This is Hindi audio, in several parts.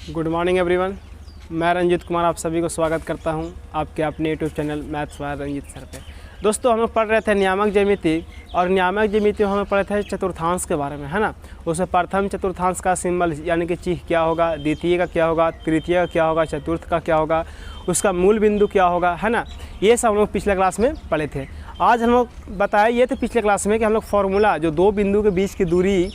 Good morning everyone. मैं रंजीत कुमार आप सभी को स्वागत करता हूं आपके अपने यूट्यूब चैनल मैथ्स वाला रंजीत सर पे। दोस्तों हम लोग पढ़ रहे थे नियामक ज्यामिति, और नियामक ज्यामिति हम लोग पढ़े थे चतुर्थांश के बारे में, है ना। उसमें प्रथम चतुर्थांश का सिंबल यानी कि चिह्न क्या होगा, द्वितीय का क्या होगा, तृतीय का क्या होगा, चतुर्थ का क्या होगा, उसका मूल बिंदु क्या होगा, है ना। ये सब हम लोग पिछले क्लास में पढ़े थे। आज हम लोग बताए ये थे पिछले क्लास में कि हम लोग फार्मूला जो दो बिंदु के बीच की दूरी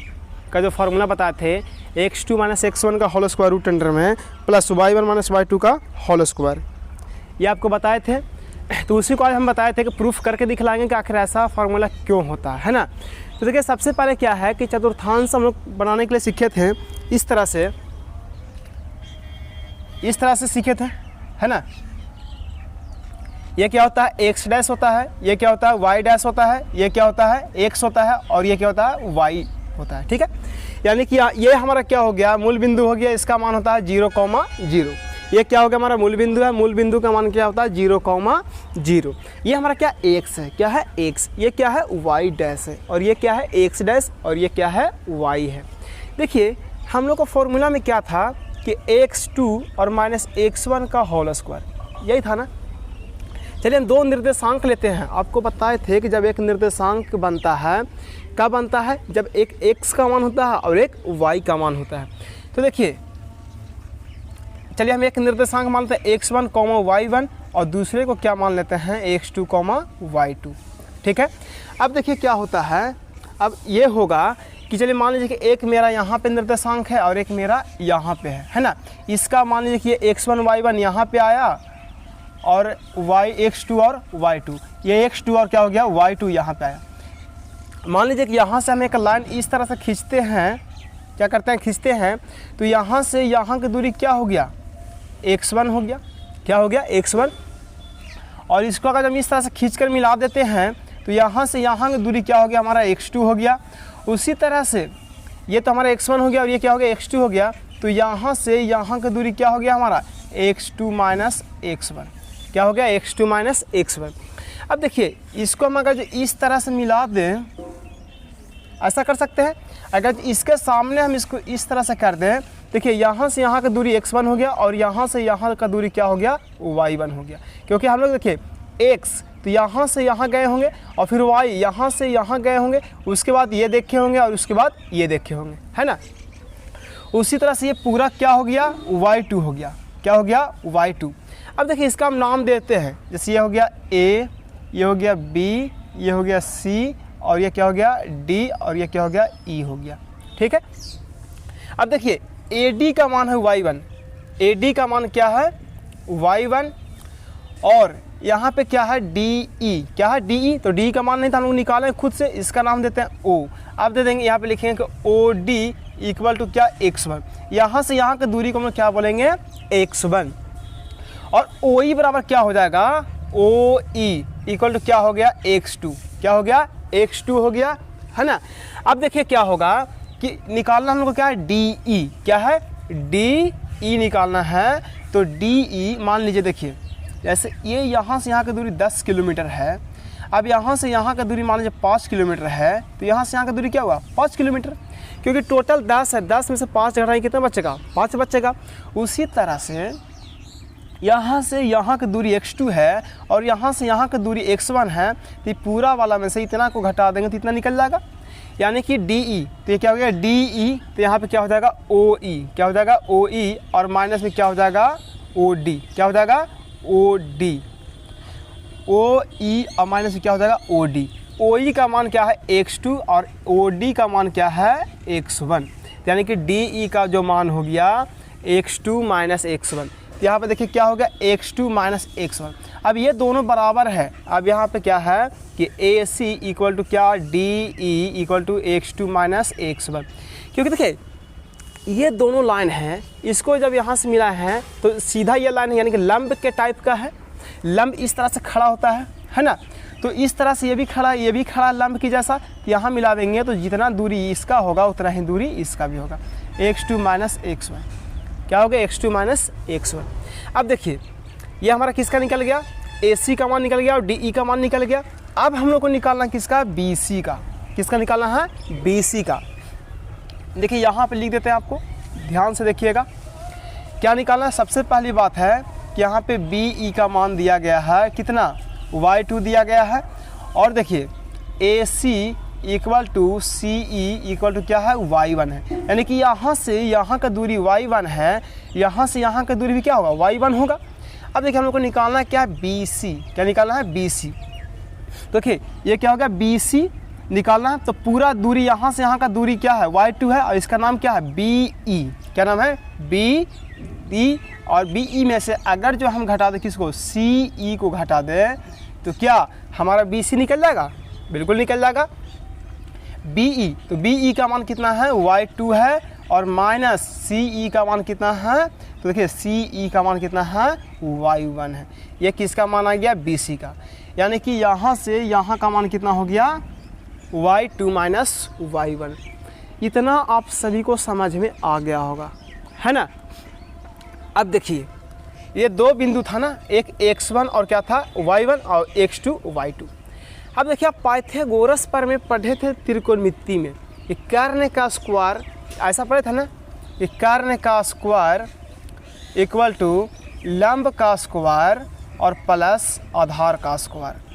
का जो फार्मूला बताए थे x2 - x1 का होल स्क्वायर रूट अंडर में प्लस y1 - y2 का होल स्क्वायर, ये आपको बताए थे। तो उसी को आज हम बताए थे कि प्रूफ करके दिखलाएंगे कि आखिर ऐसा फार्मूला क्यों होता है ना। तो देखिए सबसे पहले क्या है कि चतुर्थांश हम लोग बनाने के लिए सीखे थे इस तरह से सीखे थे, है ना। ये क्या होता है, x डैश होता है, ये क्या होता है, y डैश होता है, ये क्या होता है, x होता है, और ये क्या होता है, y होता है। ठीक है, यानी कि ये हमारा क्या हो गया, मूल बिंदु हो गया, इसका मान होता है 0,0। ये क्या हो गया, हमारा मूल बिंदु है, मूल बिंदु का मान क्या होता है 0,0। ये हमारा क्या x है, क्या है x, ये क्या है y डैश है, और ये क्या है x डैश, और ये क्या है y है। देखिए हम लोग का फॉर्मूला में क्या था कि x2 और -x1 का होल स्क्वायर, यही था ना। चलिए हम दो निर्देशांक लेते हैं। आपको बताए थे कि जब एक निर्देशांक बनता है, कब बनता है, जब एक x का मान होता है और एक y का मान होता है। तो देखिए चलिए हम एक निर्देशांक मान लेते हैं x1, y1, और दूसरे को क्या मान लेते हैं x2, y2। ठीक है, अब देखिए क्या होता है, अब ये होगा कि चलिए मान लीजिए कि एक मेरा यहाँ पे निर्देशांक है और एक मेरा यहाँ पे है ना। इसका मान लीजिए कि ये x1, y1 यहाँ पे आया, और x2 और y2, ये x2 और क्या हो गया y2 यहाँ पे आया। मान लीजिए कि यहाँ से हम एक लाइन इस तरह से खींचते हैं, क्या करते हैं, खींचते हैं, तो यहाँ से यहाँ की दूरी क्या हो गया, x1 हो गया, क्या हो गया x1। और इसको अगर हम इस तरह से खींचकर मिला देते हैं तो यहाँ से यहाँ की दूरी क्या हो गया, हमारा x2 हो गया। उसी तरह से ये तो हमारा x1 हो गया और ये क्या हो गया, x2 हो गया। तो यहाँ से यहाँ की दूरी क्या हो गया, हमारा x2 - x1, क्या हो गया, x2 - x1। अब देखिए इसको हम अगर इस तरह से मिला दें, ऐसा कर सकते हैं। अगर इसके सामने हम इसको इस तरह से कर दें, देखिए यहाँ से यहाँ का दूरी x1 हो गया, और यहाँ से यहाँ का दूरी क्या हो गया, y1 हो गया। क्योंकि हम लोग देखिए x तो यहाँ से यहाँ गए होंगे, और फिर y यहाँ से यहाँ गए होंगे, उसके बाद ये देखे होंगे, और उसके बाद ये देखे होंगे, है ना। उसी तरह से ये पूरा क्या हो गया, y2 हो गया, क्या हो गया, y2। अब देखिए इसका हम नाम देते हैं, जैसे ये हो गया a, ये हो गया b, ये हो गया c, और ये क्या हो गया d, और ये क्या हो गया e हो गया। ठीक है, अब देखिए AD का मान है y1, AD का मान क्या है y1, और यहाँ पे क्या है DE, क्या है DE। तो D का मान नहीं था, हम लोग निकालें खुद से, इसका नाम देते हैं O। आप दे देंगे यहाँ पे लिखेंगे कि OD इक्वल टू क्या, x1। यहाँ से यहाँ की दूरी को हम लोग क्या बोलेंगे, x1। और OE बराबर क्या हो जाएगा, OE इक्वल टू क्या हो गया, x2, क्या हो गया, x2 हो गया, है ना। अब देखिए क्या होगा कि निकालना हम लोग को क्या है, DE, क्या है DE निकालना है। तो DE मान लीजिए, देखिए जैसे ये यहाँ से यहाँ की दूरी 10 किलोमीटर है। अब यहाँ से यहाँ की दूरी मान लीजिए 5 किलोमीटर है, तो यहाँ से यहाँ की दूरी क्या हुआ, 5 किलोमीटर, क्योंकि टोटल 10 है, 10 में से 5 घटाएं कितना बचेगा, 5 बचेगा। उसी तरह से यहाँ से यहाँ की दूरी x2 है, और यहाँ से यहाँ की दूरी x1 है, तो पूरा वाला में से इतना को घटा देंगे तो इतना निकल जाएगा, यानी कि DE। तो ये क्या हो गया DE, तो यहाँ पे क्या हो जाएगा OE, क्या हो जाएगा OE, और माइनस में क्या हो जाएगा OD, क्या हो जाएगा OD, OE, और माइनस में क्या हो जाएगा OD। OE का मान क्या है x2, और OD का मान क्या है x1, यानी कि DE का जो मान हो गया x2 - x1। यहाँ पे देखिए क्या हो गया, x2 - x1। अब ये दोनों बराबर है। अब यहाँ पे क्या है कि AC इक्वल टू क्या, DE equal to x2 - x1। क्योंकि देखिए ये दोनों लाइन हैं, इसको जब यहाँ से मिला है तो सीधा ये लाइन है, यानी कि लंब के टाइप का है। लंब इस तरह से खड़ा होता है ना। तो इस तरह से ये भी खड़ा, ये भी खड़ा लंब की जैसा। यहाँ मिला देंगे तो जितना दूरी इसका होगा उतना ही दूरी इसका भी होगा, x2 - x1, क्या हो गया, x2 - x1। अब देखिए ये हमारा किसका निकल गया, AC का मान निकल गया, और DE का मान निकल गया। अब हम लोग को निकालना किसका, BC का। किसका निकालना है, BC का। देखिए यहाँ पे लिख देते हैं, आपको ध्यान से देखिएगा। क्या निकालना है? सबसे पहली बात है कि यहाँ पे बी ई का मान दिया गया है कितना, y2 दिया गया है। और देखिए A C equal to C E equal to क्या है, y1 है। यानी कि यहाँ से यहाँ का दूरी y1 है, यहाँ से यहाँ का दूरी भी क्या होगा, y1 होगा। अब देखिए हम लोग को निकालना है क्या है, बी सी। क्या निकालना है, बी सी। तो देखिए ये क्या होगा, बी सी निकालना है। तो पूरा दूरी यहाँ से यहाँ का दूरी क्या है, y2 है, और इसका नाम क्या है, बी ई। क्या नाम है, बी ई। और बी ई में से अगर जो हम घटा दें किसको, सी ई को घटा दें, तो क्या हमारा बी सी निकल जाएगा, बिल्कुल निकल जाएगा। बी ई, तो बी ई का मान कितना है, y2 है, और माइनस सी ई का मान कितना है, तो देखिए सी ई का मान कितना है, y1 है। ये किसका मान आ गया, बी सी का। यानी कि यहाँ से यहाँ का मान कितना हो गया, y2 माइनस y1। इतना आप सभी को समझ में आ गया होगा, है ना। अब देखिए ये दो बिंदु था ना, एक x1 और क्या था, y1, और x2 y2। अब देखिए आप पाइथागोरस पर में पढ़े थे त्रिकोणमिति में, ये कर्ण का स्क्वायर ऐसा पढ़े था ना, ये कर्ण का स्क्वायर इक्वल टू लंब का स्क्वायर और प्लस आधार का स्क्वायर।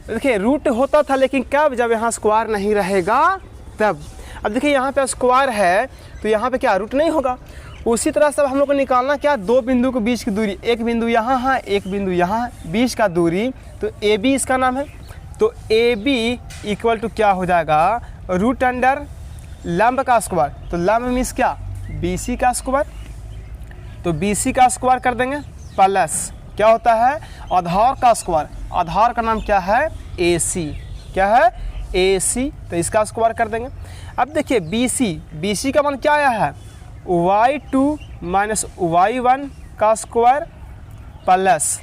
देखिए रूट होता था, लेकिन कब, जब यहाँ स्क्वायर नहीं रहेगा तब। अब देखिए यहाँ पे स्क्वायर है तो यहाँ पे क्या रूट नहीं होगा। उसी तरह से हम लोग को निकालना क्या, दो बिंदु के बीच की दूरी, एक बिंदु यहाँ है, एक बिंदु यहाँ है, बीच का दूरी, तो ए बी इसका नाम है। तो ए बी इक्वल टू क्या हो जाएगा, रूट अंडर लंब का स्क्वायर, तो लंब मीन्स क्या, बी सी का स्क्वायर। तो बी सी का स्क्वायर कर देंगे, प्लस क्या होता है, आधार का स्क्वायर, आधार का नाम क्या है, ए सी। क्या है, ए सी, तो इसका स्क्वायर कर देंगे। अब देखिए बी सी का मान क्या आया है, y2 माइनस y1 का स्क्वायर प्लस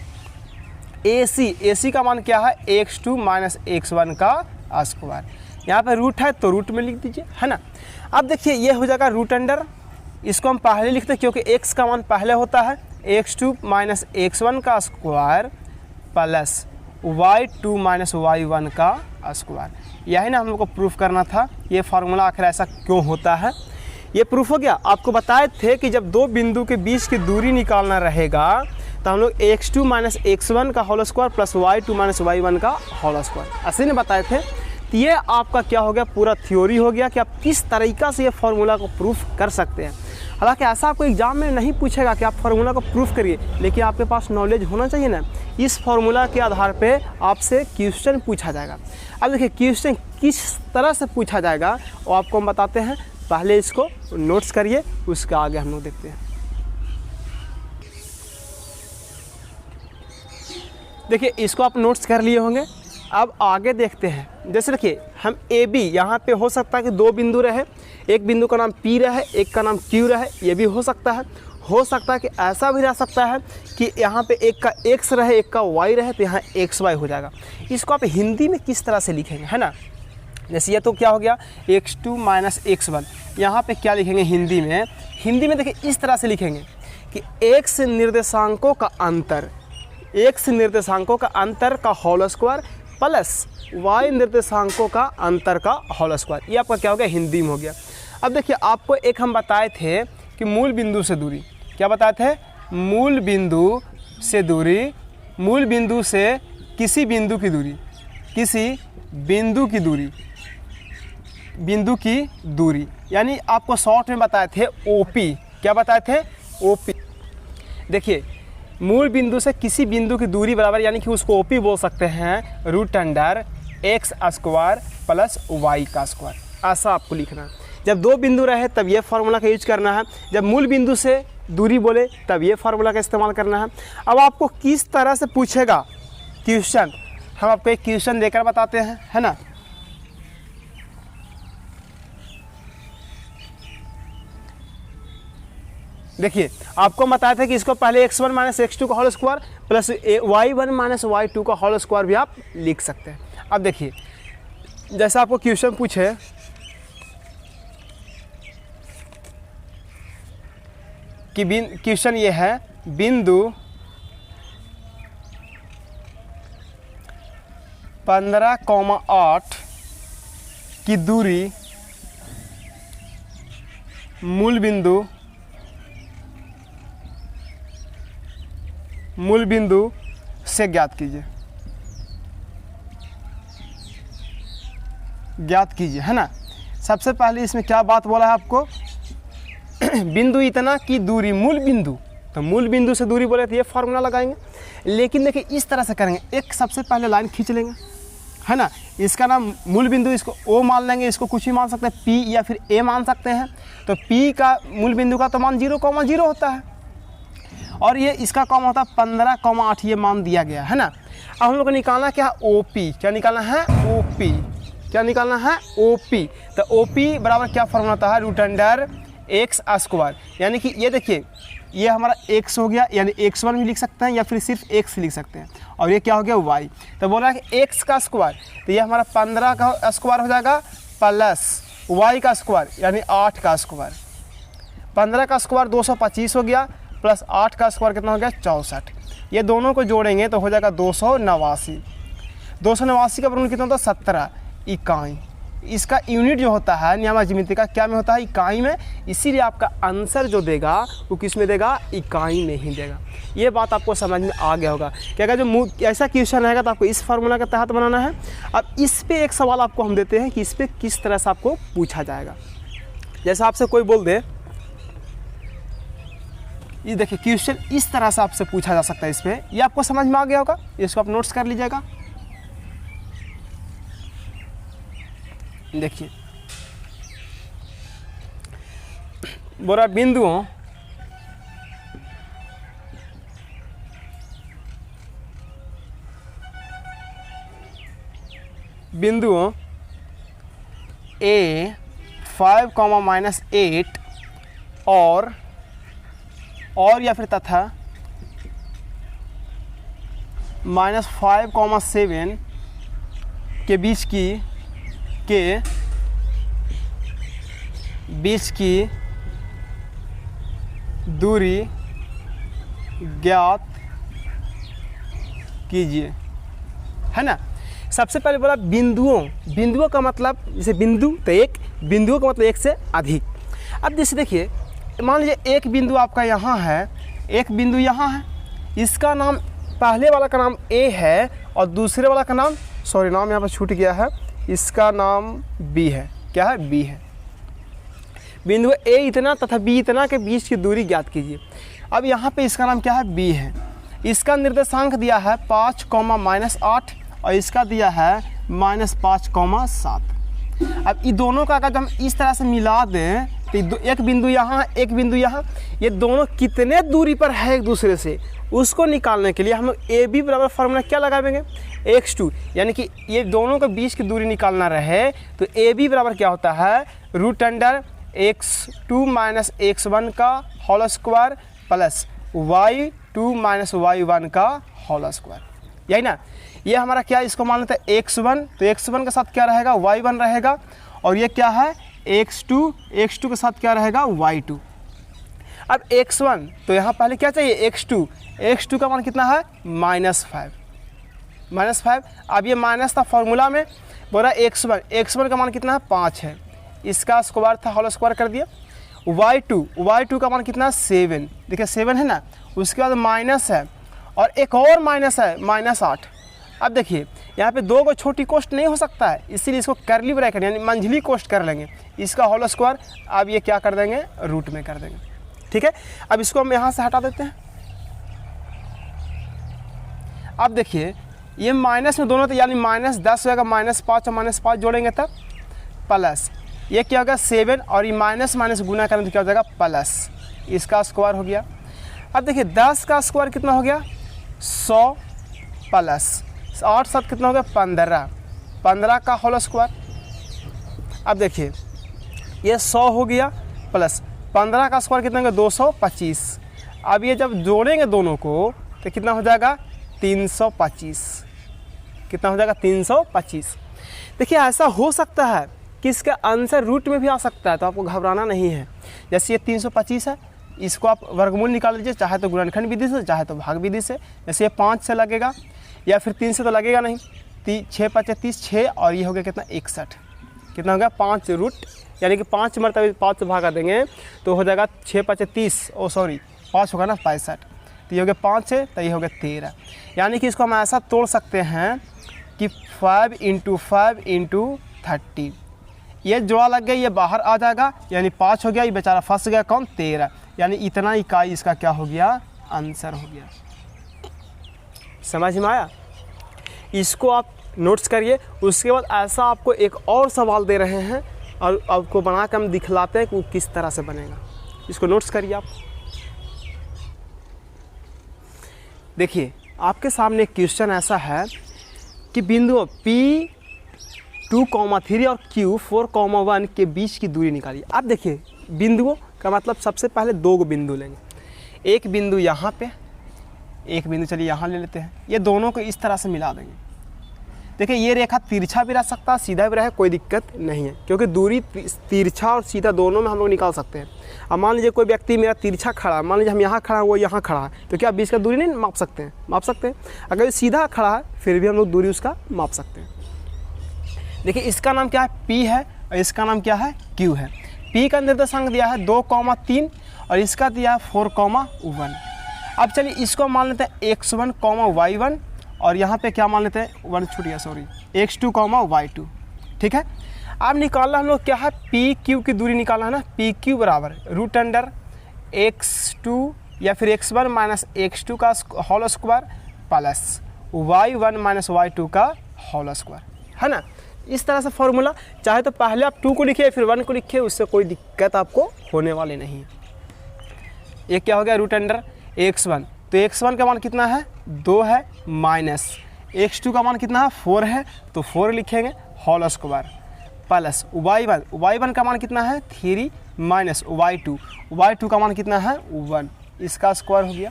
ए सी का मान क्या है, x2 माइनस x1 का स्क्वायर। यहाँ पे रूट है तो रूट में लिख दीजिए, है ना। अब देखिए ये हो जाएगा रूट अंडर, इसको हम पहले लिखते हैं क्योंकि x का मान पहले होता है, x2 माइनस x1 का square plus y2 minus y1 का स्क्वायर। यही ना हम लोग को प्रूफ करना था, ये फार्मूला आखिर ऐसा क्यों होता है, ये प्रूफ हो गया। आपको बताए थे कि जब दो बिंदु के बीच की दूरी निकालना रहेगा तो हम लोग x2 माइनस x1 का whole square plus y2 minus y1 का होल स्क्वायर ऐसे नहीं बताए थे। तो ये आपका क्या हो गया, पूरा थ्योरी हो गया कि आप किस तरीक़ा से ये फार्मूला को प्रूफ कर सकते हैं। हालांकि ऐसा आपको एग्जाम में नहीं पूछेगा कि आप फार्मूला को प्रूफ करिए, लेकिन आपके पास नॉलेज होना चाहिए ना। इस फार्मूला के आधार पे आपसे क्वेश्चन पूछा जाएगा। अब देखिए क्वेश्चन किस तरह से पूछा जाएगा वो आपको हम बताते हैं, पहले इसको नोट्स करिए, उसके आगे हम लोग देखते हैं। देखिए इसको आप नोट्स कर लिए होंगे, अब आगे देखते हैं। जैसे देखिए हम ए बी, यहाँ पे हो सकता है कि दो बिंदु रहे, एक बिंदु का नाम P रहे, एक का नाम Q रहे, ये भी हो सकता है। हो सकता है कि ऐसा भी रह सकता है कि यहाँ पे एक का X रहे, एक का Y रहे, तो यहाँ XY हो जाएगा। इसको आप हिंदी में किस तरह से लिखेंगे, है ना। जैसे ये तो क्या हो गया, x2 माइनस x1, यहाँ पे क्या लिखेंगे हिंदी में, देखिए इस तरह से लिखेंगे कि x निर्देशांकों का अंतर का होल स्क्वायर प्लस y निर्देशांकों का अंतर का होल स्क्वायर। ये आपका क्या हो गया, हिंदी में हो गया। अब देखिए आपको एक हम बताए थे कि मूल बिंदु से दूरी, क्या बताए थे, मूल बिंदु से दूरी, मूल बिंदु से किसी बिंदु की दूरी, बिंदु की दूरी, यानी आपको शॉर्ट में बताए थे ओपी। क्या बताए थे, ओपी। देखिए मूल बिंदु से किसी बिंदु की दूरी बराबर, यानी कि उसको ओपी बोल सकते हैं, root under x square plus y का स्क्वायर। ऐसा आपको लिखना है। जब दो बिंदु रहे तब ये फार्मूला का यूज करना है, जब मूल बिंदु से दूरी बोले तब ये फार्मूला का इस्तेमाल करना है। अब आपको किस तरह से पूछेगा क्वेश्चन, हम आपको एक क्वेश्चन देकर बताते हैं, है ना। देखिए आपको बताया था कि इसको पहले x1 माइनस x2 का whole square plus y1 minus y2 का होल स्क्वायर भी आप लिख सकते हैं। अब देखिए जैसा आपको क्वेश्चन पूछे कि क्वेश्चन ये है, बिंदु 15,8 की दूरी मूल बिंदु मूल बिंदु से ज्ञात कीजिए, ज्ञात कीजिए, है ना। सबसे पहले इसमें क्या बात बोला है आपको, बिंदु इतना की दूरी मूल बिंदु, तो मूल बिंदु से दूरी बोले तो ये फार्मूला लगाएंगे। लेकिन देखिए इस तरह से करेंगे, एक सबसे पहले लाइन खींच लेंगे, है ना। इसका नाम मूल बिंदु, इसको ओ मान लेंगे, इसको कुछ भी मान सकते हैं, पी या फिर ए मान सकते हैं। तो पी का मूल बिंदु का तो मान 0,0 होता है और ये इसका कॉमा होता है 15,8, ये मान दिया गया है ना। अब हम लोग को निकालना क्या है, ओ पी। क्या निकालना है, ओ पी। क्या निकालना है, ओ पी। तो ओ पी बराबर क्या फॉर्मूला होता है, √x²। यानी कि ये देखिए ये हमारा x हो गया, यानी x1 भी लिख सकते हैं या फिर सिर्फ x लिख सकते हैं, और ये क्या हो गया y। तो बोल रहा है कि x का स्क्वायर, तो ये हमारा 15 का स्क्वायर हो जाएगा प्लस y का स्क्वायर यानी 8 का स्क्वायर। 15 का स्क्वायर 225 हो गया, प्लस 8 का स्क्वायर कितना हो गया, 64। ये दोनों को जोड़ेंगे तो हो जाएगा 289। 289 का वर्गमूल कितना होता है, 17 इकाई। इसका यूनिट जो होता है नियमा ज्यामिति का क्या में होता है, इकाई में। इसीलिए आपका आंसर जो देगा वो किस में देगा, इकाई में ही देगा। ये बात आपको समझ में आ गया होगा कि अगर जो ऐसा क्वेश्चन रहेगा तो आपको इस फार्मूला के तहत बनाना है। अब इस पे एक सवाल आपको हम देते हैं कि इस पे किस तरह से आपको पूछा जाएगा। जैसे आपसे कोई बोल दे, ये देखिए क्वेश्चन इस तरह से आपसे पूछा जा सकता है, इस पे ये आपको समझ में आ गया होगा, इसको आप नोट्स कर लीजिएगा। देखिए बोरा बिंदुओं A 5,-8 और या फिर तथा -5,7 के बीच की दूरी ज्ञात कीजिए, है ना। सबसे पहले बोला बिंदुओं का मतलब, जैसे बिंदु तो एक, बिंदुओं का मतलब एक से अधिक। अब जैसे देखिए मान लीजिए एक बिंदु आपका यहाँ है, एक बिंदु यहाँ है, इसका नाम पहले वाला का नाम A है और दूसरे वाला का नाम, सॉरी नाम यहाँ पर छूट गया है, इसका नाम B है। क्या है, B है। बिंदु A इतना तथा B इतना के बीच की दूरी ज्ञात कीजिए। अब यहाँ पे इसका नाम क्या है, B है। इसका निर्देशांक दिया है 5,-8 और इसका दिया है -5,7। अब ये दोनों का अगर हम इस तरह से मिला दें तो एक बिंदु यहाँ, एक बिंदु यहाँ, ये दोनों कितने दूरी पर है एक दूसरे से, उसको निकालने के लिए हम लोग AB बराबर फार्मूला क्या लगाएंगे, x2। यानी कि ये दोनों के बीच की दूरी निकालना रहे तो AB बराबर क्या होता है, √x2 - x1 का whole square plus y2 - y1 का होल स्क्वायर, यही ना। ये हमारा क्या, इसको मान लेते हैं x1, तो x1 के साथ क्या रहेगा, y1 रहेगा, और ये क्या है x2 के साथ क्या रहेगा, y2। अब x1 तो यहाँ पहले क्या चाहिए, x2 का मान कितना है, -5। अब ये माइनस था फॉर्मूला में, बोला x1 का मान कितना है, 5 है, इसका स्क्वायर था, होल स्क्वायर कर दिया। y2 का मान कितना है, 7। देखिए 7 है ना, उसके बाद माइनस है और एक और माइनस है, -8। अब देखिए यहाँ पे दो को छोटी कोष्ट नहीं हो सकता है, इसीलिए इसको करली ब्रैकेट यानी मंझली कोष्ट कर लेंगे, इसका होल स्क्वायर। अब ये क्या कर देंगे, रूट में कर देंगे, ठीक है। अब इसको हम यहाँ से हटा देते हैं। अब देखिए ये माइनस में दोनों, तो यानी -10 होगा, -5 और -5 जोड़ेंगे तब प्लस, ये क्या होगा 7 और ये माइनस गुना करें तो क्या हो जाएगा, प्लस, इसका स्क्वायर हो गया। अब देखिए 10 का स्क्वायर कितना हो गया, 100 प्लस 8 7 कितना हो गया, 15 का होल स्क्वायर। अब देखिए ये 100 हो गया प्लस 15 का स्क्वायर कितना हो गया, 225। अब ये जब जोड़ेंगे दोनों को तो कितना हो जाएगा, 325। कितना हो जाएगा, 325। देखिए ऐसा हो सकता है कि इसका आंसर रूट में भी आ सकता है, तो आपको घबराना नहीं है। जैसे ये 325 है, इसको आप वर्गमूल निकाल लीजिए, चाहे तो गुणनखंड विधि से, चाहे तो भाग विधि से। जैसे ये 5 से लगेगा या फिर 3 से तो लगेगा नहीं, 6 × 5 = 30, 6 और ये हो गया कितना, 61। कितना हो गया, 5 रूट, यानी कि 5 मरतबे 5 से भागा देंगे तो हो जाएगा 6 × 5 = 30, 5 होगा ना 65। तो ये हो गया 5 है, तो ये हो गया 13। यानी कि इसको हम ऐसा तोड़ सकते हैं कि 5 × 5 × 30। ये जोड़ा लग गया, ये बाहर आ जाएगा, यानी 5 हो गया, ये बेचारा फंस गया कौन, 13। यानी इतना इकाई इसका क्या हो गया, आंसर हो गया। समझ में आया? इसको आप नोट्स करिए। उसके बाद ऐसा आपको एक और सवाल दे रहे हैं और आपको बना कर हम दिखलाते हैं कि वो किस तरह से बनेगा। इसको नोट्स करिए आप। देखिए आपके सामने क्वेश्चन ऐसा है कि बिंदु P 2,3 और Q 4,1 के बीच की दूरी निकालिए। अब देखिए बिंदुओं का मतलब सबसे पहले 2 बिंदु लेंगे। एक बिंदु यहाँ पे, एक बिंदु चलिए यहाँ ले लेते हैं। ये दोनों को इस तरह से मिला देंगे। देखिए ये रेखा तिरछा भी रह सकता है, सीधा भी रहे, कोई दिक्कत नहीं है, क्योंकि दूरी तिरछा और सीधा दोनों में हम लोग निकाल सकते हैं। अब मान लीजिए कोई व्यक्ति मेरा तिरछा खड़ा है, मान लीजिए हम यहाँ खड़ा है, वो यहाँ खड़ा है, तो क्या बीच का दूरी नहीं माप सकते हैं? माप सकते हैं। अगर सीधा खड़ा है फिर भी हम लोग दूरी उसका माप सकते हैं। देखिए इसका नाम क्या है, P है, और इसका नाम क्या है, Q है। P का निर्देशांक दिया है 2,3 और इसका दिया है 4,1। अब चलिए इसको मान लेते हैं x1, y1 और यहाँ पे क्या मान लेते हैं, 1 छूट गया सॉरी, x2, y2। ठीक है। अब निकालना हम लोग क्या है, PQ की दूरी निकालना है ना। PQ बराबर √x2 या फिर x1 माइनस x2 का whole square plus y1 - y2 का होल स्क्वायर, है ना। इस तरह से फॉर्मूला, चाहे तो पहले आप 2 को लिखिए फिर 1 को लिखिए, उससे कोई दिक्कत आपको होने वाली नहीं है। ये क्या हो गया, √x1, तो x1 का मान कितना है, 2 है, माइनस x2 का मान कितना है, 4 है, तो 4 लिखेंगे होल स्क्वायर प्लस y1 का मान कितना है, 3 माइनस y2 का मान कितना है, 1, इसका स्क्वायर हो गया।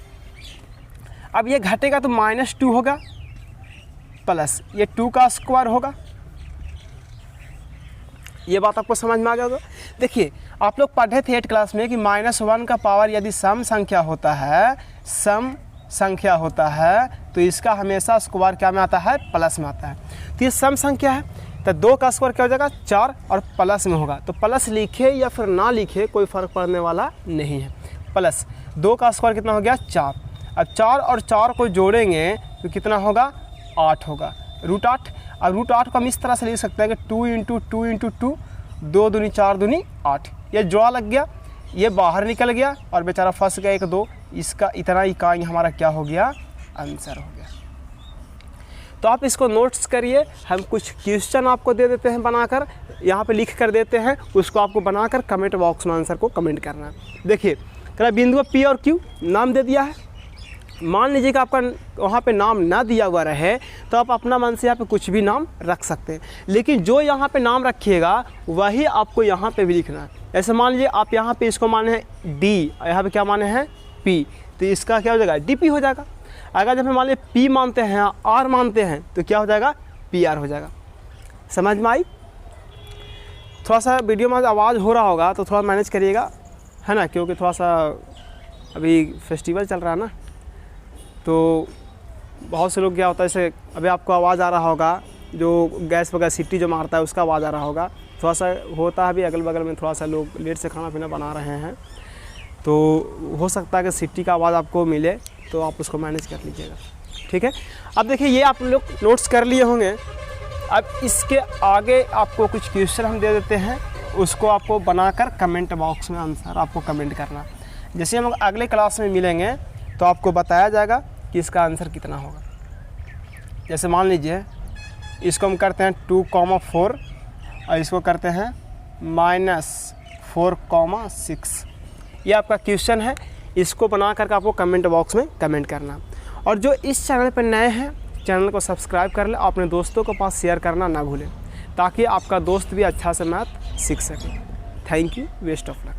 अब ये घटेगा तो -2 होगा प्लस ये 2 का स्क्वायर होगा। ये बात आपको समझ में आ गया होगा। देखिए आप लोग पढ़े थे 8 क्लास में कि -1 का पावर यदि सम संख्या होता है तो इसका हमेशा स्क्वायर क्या में आता है, प्लस में आता है। तो ये सम संख्या है, तो 2 का स्क्वायर क्या हो जाएगा, 4 और प्लस में होगा, तो प्लस लिखे या फिर ना लिखे कोई फ़र्क पड़ने वाला नहीं है। प्लस 2 का स्क्वायर कितना हो गया, 4। अब 4 और 4 को जोड़ेंगे तो कितना होगा, 8 होगा, √8। अब √8 को हम इस तरह से लिख सकते हैं कि 2 × 2 × 2, 2 दूनी 4 दूनी 8। ये जोड़ा लग गया, ये बाहर निकल गया और बेचारा फंस गया 1, 2, इसका इतना इकाई हमारा क्या हो गया, आंसर हो गया। तो आप इसको नोट्स करिए। हम कुछ क्वेश्चन आपको दे देते हैं बनाकर, यहाँ पे लिख कर देते हैं, उसको आपको बनाकर कमेंट बॉक्स में आंसर को कमेंट करना है। देखिए कह बिंदु P और Q नाम दे दिया है। मान लीजिए कि आपका वहाँ पे नाम ना दिया हुआ रहे तो आप अपना मन से यहाँ पे कुछ भी नाम रख सकते हैं, लेकिन जो यहाँ पे नाम रखिएगा वही आपको यहाँ पे भी लिखना है। ऐसे मान लीजिए आप यहाँ पे इसको माने हैं D, यहाँ पे क्या माने हैं P, तो इसका क्या हो जाएगा, DP हो जाएगा। अगर जब हम मान लीजिए P मानते हैं, R मानते हैं, तो क्या हो जाएगा, PR हो जाएगा। समझ में आई? थोड़ा सा वीडियो में आवाज़ हो रहा होगा तो थोड़ा मैनेज करिएगा, है ना, क्योंकि थोड़ा सा अभी फेस्टिवल चल रहा है ना, तो बहुत से लोग क्या होता है, जैसे अभी आपको आवाज़ आ रहा होगा, जो गैस वगैरह सीटी जो मारता है उसका आवाज़ आ रहा होगा, थोड़ा सा होता है। अभी अगल बगल में थोड़ा सा लोग लेट से खाना पीना बना रहे हैं, तो हो सकता है कि सीटी का आवाज़ आपको मिले, तो आप उसको मैनेज कर लीजिएगा, ठीक है। अब देखिए ये आप लोग नोट्स कर लिए होंगे। अब इसके आगे आपको कुछ क्वेश्चन हम दे देते हैं, उसको आपको बनाकर कमेंट बॉक्स में आंसर आपको कमेंट करना। जैसे हम अगले क्लास में मिलेंगे तो आपको बताया जाएगा कि इसका आंसर कितना होगा। जैसे मान लीजिए इसको हम करते हैं 2,4 और इसको करते हैं -4,6। ये आपका क्वेश्चन है, इसको बना करके आपको कमेंट बॉक्स में कमेंट करना। और जो इस चैनल पर नए हैं, चैनल को सब्सक्राइब कर ले, अपने दोस्तों के पास शेयर करना ना भूलें, ताकि आपका दोस्त भी अच्छा से मैथ सीख सके। Thank you, best of luck.